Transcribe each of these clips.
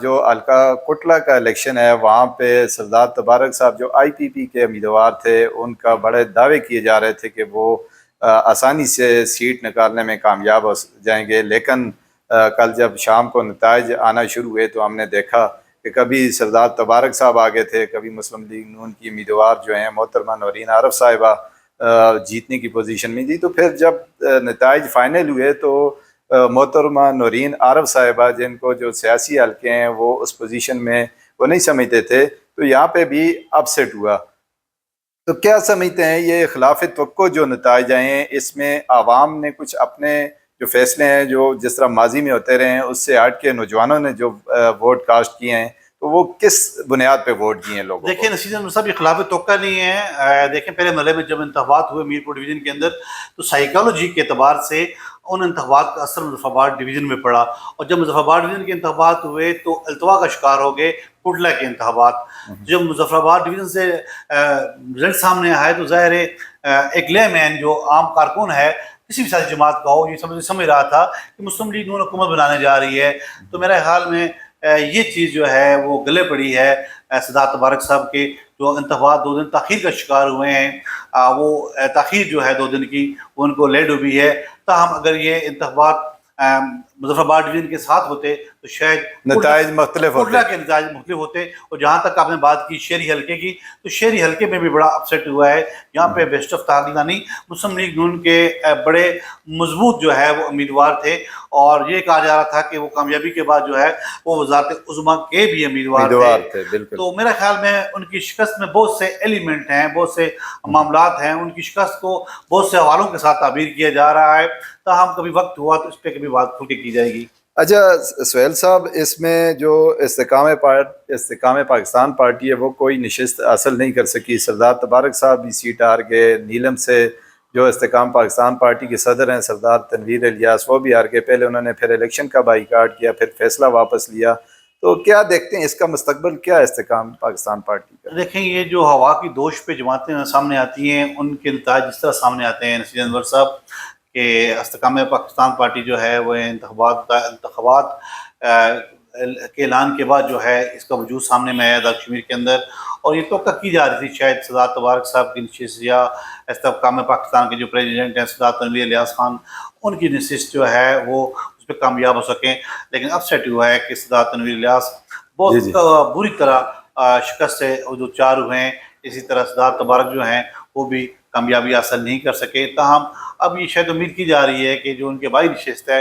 جو حلقہ کوٹلہ کا الیکشن ہے وہاں پہ سردار تبارک صاحب جو آئی پی پی کے امیدوار تھے ان کا بڑے دعوے کیے جا رہے تھے کہ وہ آسانی سے سیٹ نکالنے میں کامیاب ہو جائیں گے، لیکن کل جب شام کو نتائج آنا شروع ہوئے تو ہم نے دیکھا کہ کبھی سردار تبارک صاحب آگے تھے، کبھی مسلم لیگ نون کی امیدوار جو ہیں محترمہ نورین عارف صاحبہ جیتنے کی پوزیشن میں تھی۔ تو پھر جب نتائج فائنل ہوئے تو محترمہ نورین عارف صاحبہ جن کو جو سیاسی حلقے ہیں وہ اس پوزیشن میں وہ نہیں سمجھتے تھے، تو یہاں پہ بھی اپسیٹ ہوا۔ تو کیا سمجھتے ہیں یہ خلاف توقع جو نتائج آئے ہیں اس میں عوام نے کچھ اپنے جو فیصلے ہیں جو جس طرح ماضی میں ہوتے رہے ہیں اس سے ہٹ کے نوجوانوں نے جو ووٹ کاسٹ کیے ہیں تو وہ کس بنیاد پہ ووٹ دیے ہیں لوگوں کو؟ دیکھیں نصیر احمد صاحب، یہ خلاف توقع نہیں ہے۔ دیکھیں پہلے مرحلے میں جب انتخابات ہوئے میرپور ڈویژن کے اندر تو سائیکالوجی کے اعتبار سے ان انتخابات کا اثر مظفر آباد ڈویژن میں پڑا، اور جب مظفر آباد ڈویژن کے انتخابات ہوئے تو التوا کا شکار ہو گئے کوٹلہ کے انتخابات۔ جب مظفر آباد ڈویژن سے رزلٹ سامنے آئے تو ظاہر ہے ایک لے مین جو عام کارکن ہے کسی بھی سیاسی جماعت کا ہو، یہ سمجھ رہا تھا کہ مسلم لیگ نون حکومت بنانے جا رہی ہے۔ تو میرے خیال میں یہ چیز جو ہے وہ گلے پڑی ہے سردار تبارک صاحب کے، جو انتخابات 2 دن تاخیر کا شکار ہوئے ہیں۔ وہ تاخیر جو ہے 2 دن کی وہ ان کو لے ڈوبی ہے۔ تاہم اگر یہ انتخابات مظفر آباد ڈویژن کے ساتھ ہوتے تو شاید نتائج مختلف ہوتے، کوٹلہ کے نتائج مختلف ہوتے۔ اور جہاں تک آپ نے بات کی شہری حلقے کی، تو شہری حلقے میں بھی بڑا اپسیٹ ہوا ہے۔ یہاں پہ بیسٹ آف تالیدانی مسلم لیگ نون کے بڑے مضبوط جو ہے وہ امیدوار تھے، اور یہ کہا جا رہا تھا کہ وہ کامیابی کے بعد جو ہے وہ وزارت عظمیٰ کے بھی امیدوار تھے۔ بالکل۔ تو میرے خیال میں ان کی شکست میں بہت سے ایلیمنٹ ہیں، بہت سے معاملات ہیں، ان کی شکست کو بہت سے حوالوں کے ساتھ تعبیر کیا جا رہا ہے۔ تاہم کبھی وقت ہوا تو اس پہ کبھی بات کھل کے کی جائے گی۔ اچھا سہیل صاحب، اس میں جو استحکام پاکستان پارٹی ہے وہ کوئی نشست حاصل نہیں کر سکی۔ سردار تبارک صاحب بھی سیٹ ہار گئے، نیلم سے جو استحکام پاکستان پارٹی کے صدر ہیں سردار تنویر الیاس وہ بھی ہار گئے۔ پہلے انہوں نے پھر الیکشن کا بائیکاٹ کیا، پھر فیصلہ واپس لیا۔ تو کیا دیکھتے ہیں اس کا مستقبل کیا ہے استحکام پاکستان پارٹی کا؟ دیکھیں یہ جو ہوا کی دوش پہ جماعتیں سامنے آتی ہیں ان کے نتائج جس طرح سامنے آتے ہیں نصیر انور صاحب کہ استحکام پاکستان پارٹی جو ہے وہ انتخابات کے اعلان کے بعد جو ہے اس کا وجود سامنے میں آیا کشمیر کے اندر، اور یہ توقع کی جا رہی تھی شاید سردار تبارک صاحب کی نشست یا استحکام پاکستان کے جو پریزیڈنٹ ہیں سردار تنویر الیاس خان ان کی نشست جو ہے وہ اس پہ کامیاب ہو سکیں۔ لیکن اب سیٹ ہوا ہے کہ سردار تنویر الیاس بہت بری طرح شکست سے جو 4 ہوئے ہیں، اسی طرح سردار تبارک جو ہیں وہ بھی کامیابی حاصل نہیں کر سکے۔ تاہم اب یہ شاید امید کی جا رہی ہے کہ جو ان کے بھائی نشست ہے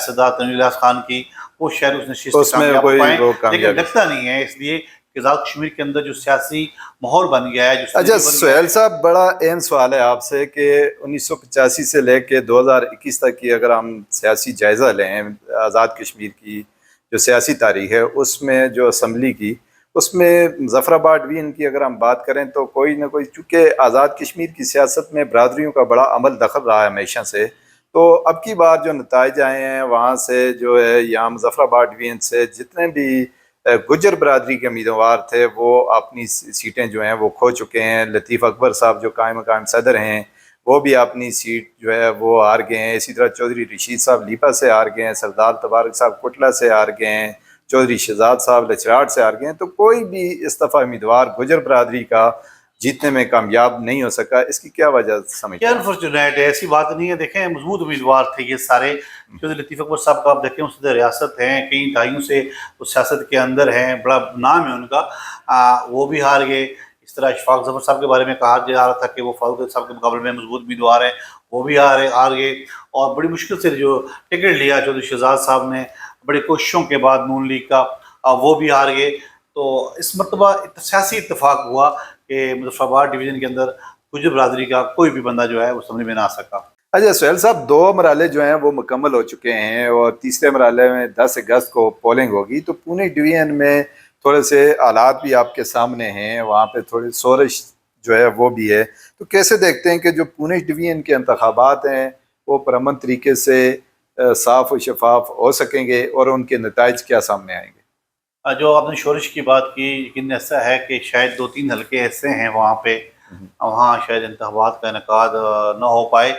سردار تنویر الیاس خان کی، وہ شاید اس نشست میں کامیاب ہو پائیں، لیکن لگتا نہیں ہے، اس لیے کہ آزاد کشمیر کے اندر جو سیاسی ماحول بن گیا ہے۔ اچھا سہیل صاحب، بڑا اہم سوال ہے آپ سے کہ 1985 سے لے کے 2021 تک کی اگر ہم سیاسی جائزہ لیں آزاد کشمیر کی جو سیاسی تاریخ ہے اس میں جو اسمبلی کی، اس میں مظفر آباد ڈویژن کی اگر ہم بات کریں تو کوئی نہ کوئی، چونکہ آزاد کشمیر کی سیاست میں برادریوں کا بڑا عمل دخل رہا ہے ہمیشہ سے، تو اب کی بار جو نتائج آئے ہیں وہاں سے جو ہے یہاں مظفر آباد ڈویژن سے جتنے بھی گجر برادری کے امیدوار تھے وہ اپنی سیٹیں جو ہیں وہ کھو چکے ہیں۔ لطیف اکبر صاحب جو قائم مقام صدر ہیں وہ بھی اپنی سیٹ جو ہے وہ ہار گئے ہیں۔ اسی طرح چودھری رشید صاحب لیپا سے ہار گئے ہیں، سردار تبارک صاحب کوٹلہ سے ہار گئے ہیں، چودھری شہزاد صاحب لچراٹ سے ہار گئے ہیں۔ تو کوئی بھی استعفی امیدوار گجر برادری کا جیتنے میں کامیاب نہیں ہو سکا، اس کی کیا وجہ سمجھتے ہیں؟ انفارچونیٹ ہے، ایسی بات نہیں ہے۔ دیکھیں مضبوط امیدوار تھے یہ سارے، چودھری لطیف اکبر صاحب کا آپ دیکھیں صدر ریاست ہیں، کئی دہائیوں سے وہ سیاست کے اندر ہیں، بڑا نام ہے ان کا، وہ بھی ہار گئے۔ اس طرح اشفاق ظفر صاحب کے بارے میں کہا جا رہا تھا کہ وہ فاروق صاحب کے مقابلے میں مضبوط امیدوار ہیں، وہ بھی ہار گئے، اور بڑی مشکل سے جو ٹکٹ لیا چودھری شہزاد صاحب نے بڑی کوششوں کے بعد نون لیگ کا، وہ بھی ہار گئے۔ تو اس مرتبہ سیاسی اتفاق ہوا کہ مظفر آباد ڈویژن کے اندر گجر برادری کا کوئی بھی بندہ جو ہے وہ اسمبلی میں نہ آ سکا۔ اچھا سہیل صاحب، 2 مرحلے جو ہیں وہ مکمل ہو چکے ہیں اور تیسرے مرحلے میں 10 اگست کو پولنگ ہوگی، تو پونے ڈویژن میں تھوڑے سے حالات بھی آپ کے سامنے ہیں، وہاں پہ تھوڑی سورش جو ہے وہ بھی ہے، تو کیسے دیکھتے ہیں کہ جو پونے ڈویژن کے انتخابات ہیں وہ پرامن طریقے سے صاف و شفاف ہو سکیں گے اور ان کے نتائج کیا سامنے آئیں گے؟ جو آپ نے شورش کی بات کی، یقین ایسا ہے کہ شاید 2-3 حلقے ایسے ہیں وہاں پہ، وہاں شاید انتخابات کا انعقاد نہ ہو پائے۔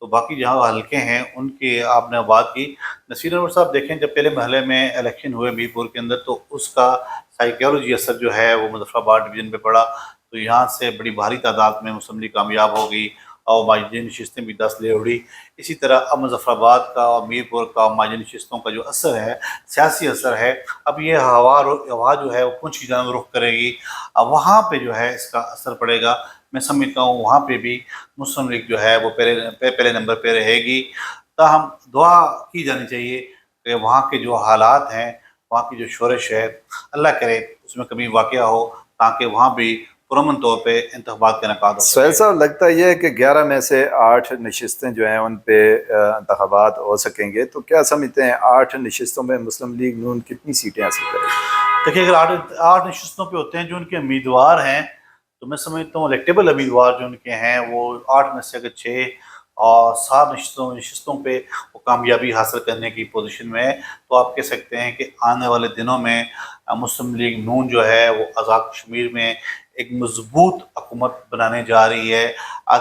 تو باقی جہاں حلقے ہیں ان کی آپ نے بات کی۔ نصیر انور صاحب دیکھیں، جب پہلے مرحلے میں الیکشن ہوئے میر پور کے اندر تو اس کا سائیکالوجی اثر جو ہے وہ مظفر آباد ڈویژن پہ پڑا، تو یہاں سے بڑی بھاری تعداد میں مسلم لیگ کامیاب ہو گئی اور ماجدین نشستیں بھی 10 لے اڑی۔ اسی طرح اب مظفر آباد کا اور میر پور کا ماجدین نشستوں کا جو اثر ہے، سیاسی اثر ہے، اب یہ ہوا جو ہے وہ پونچھ کی جانب رخ کرے گی، اب وہاں پہ جو ہے اس کا اثر پڑے گا۔ میں سمجھتا ہوں وہاں پہ بھی مسلم لیگ جو ہے وہ پہلے نمبر پہ رہے گی۔ تاہم دعا کی جانی چاہیے کہ وہاں کے جو حالات ہیں، وہاں کی جو شورش ہے، اللہ کرے اس میں کبھی واقعہ ہو تاکہ وہاں بھی پرامن طور پہ انتخابات کا انعقاد ہو سہیل سکے۔ صاحب، لگتا یہ ہے کہ 11 میں سے 8 نشستیں جو ہیں ان پہ انتخابات ہو سکیں گے، تو کیا سمجھتے ہیں 8 نشستوں میں مسلم لیگ نون کتنی سیٹیں حاصل کرے گی؟ دیکھیے، اگر 8 نشستوں پہ ہوتے ہیں جو ان کے امیدوار ہیں، تو میں سمجھتا ہوں الیکٹیبل امیدوار جو ان کے ہیں وہ 8 میں سے اگر 6 اور 7 نشستوں پہ وہ کامیابی حاصل کرنے کی پوزیشن میں ہے، تو آپ کہہ سکتے ہیں کہ آنے والے دنوں میں مسلم لیگ نون جو ہے وہ آزاد کشمیر میں ایک مضبوط حکومت بنانے جا رہی ہے۔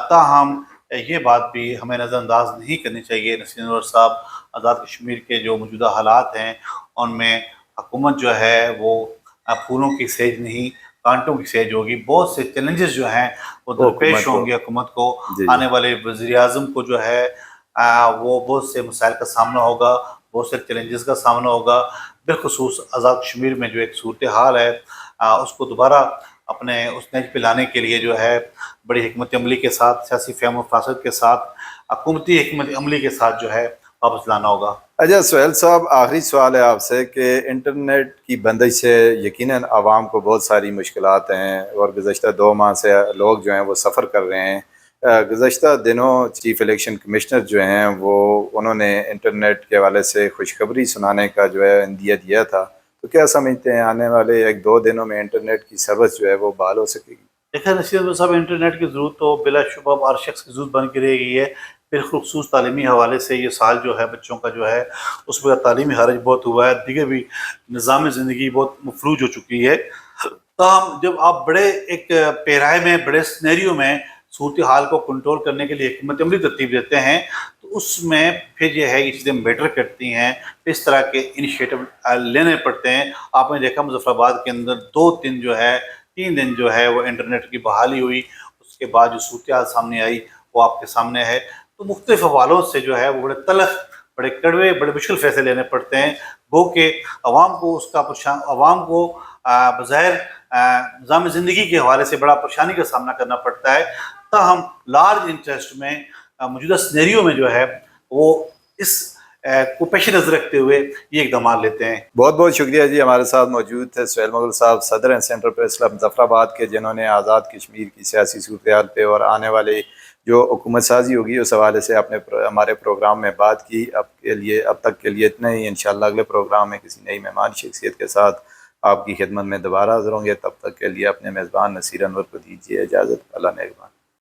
تاہم یہ بات بھی ہمیں نظر انداز نہیں کرنی چاہیے نصیر انور صاحب، آزاد کشمیر کے جو موجودہ حالات ہیں ان میں حکومت جو ہے وہ پھولوں کی سیج نہیں، کانٹوں کی سیج ہوگی۔ بہت سے چیلنجز جو ہیں وہ درپیش ہوں گے حکومت کو۔ جی آنے والے وزیر اعظم کو جو ہے وہ بہت سے مسائل کا سامنا ہوگا، بہت سے چیلنجز کا سامنا ہوگا، بالخصوص آزاد کشمیر میں جو ایک صورتحال ہے اس کو دوبارہ اپنے اس نہج پہ لانے کے لیے جو ہے بڑی حکمت عملی کے ساتھ، سیاسی فہم و فاصل کے ساتھ، حکومتی حکمت عملی کے ساتھ جو ہے واپس لانا ہوگا۔ اچھا سہیل صاحب، آخری سوال ہے آپ سے کہ انٹرنیٹ کی بندش سے یقیناً عوام کو بہت ساری مشکلات ہیں، اور گزشتہ 2 ماہ سے لوگ جو ہیں وہ سفر کر رہے ہیں۔ گزشتہ دنوں چیف الیکشن کمشنر جو ہیں انہوں نے انٹرنیٹ کے حوالے سے خوشخبری سنانے کا جو ہے عندیہ دیا تھا، تو کیا سمجھتے ہیں آنے والے 1-2 دنوں میں انٹرنیٹ کی سروس جو ہے وہ بحال ہو سکے گی؟ دیکھیں نصیر احمد صاحب، انٹرنیٹ کی ضرورت تو بلا شبہ ہر شخص کی ضرورت بن کے رہ گئی ہے۔ بالخصوص تعلیمی حوالے سے یہ سال جو ہے بچوں کا جو ہے اس میں تعلیمی حرج بہت ہوا ہے، دیگر بھی نظام زندگی بہت مفلوج ہو چکی ہے۔ تاہم جب آپ بڑے ایک پیرائے میں، بڑے سنیریو میں صورتحال کو کنٹرول کرنے کے لیے حکمت عملی ترتیب دیتے ہیں، تو اس میں پھر یہ ہے یہ چیزیں میٹر کرتی ہیں، اس طرح کے انیشیٹو لینے پڑتے ہیں۔ آپ نے دیکھا مظفر آباد کے اندر 3 دن جو ہے وہ انٹرنیٹ کی بحالی ہوئی، اس کے بعد جو صورتحال سامنے آئی وہ آپ کے سامنے ہے۔ تو مختلف حوالوں سے جو ہے وہ بڑے تلخ، بڑے کڑوے، بڑے مشکل فیصلے لینے پڑتے ہیں، گو کہ عوام کو عوام کو بظاہر نظام زندگی کے حوالے سے بڑا پریشانی کا سامنا کرنا پڑتا ہے۔ تاہم لارج انٹرسٹ میں موجودہ سنیریو میں جو ہے وہ اس کو پیش نظر رکھتے ہوئے یہ اقدامات لیتے ہیں۔ بہت بہت شکریہ جی، ہمارے ساتھ موجود تھے سہیل مغل صاحب، صدر ہیں سینٹرل پریس کلب مظفر آباد کے، جنہوں نے آزاد کشمیر کی سیاسی صورتحال پہ اور آنے والے جو حکومت سازی ہوگی اس حوالے سے ہمارے پروگرام میں بات کی۔ اب تک کے لیے اتنا ہی، انشاءاللہ اگلے پروگرام میں کسی نئی مہمان شخصیت کے ساتھ آپ کی خدمت میں دوبارہ حاضر ہوں گے۔ تب تک کے لیے اپنے میزبان نصیر انور کو دیجیے اجازت۔ اللہ نگہبان۔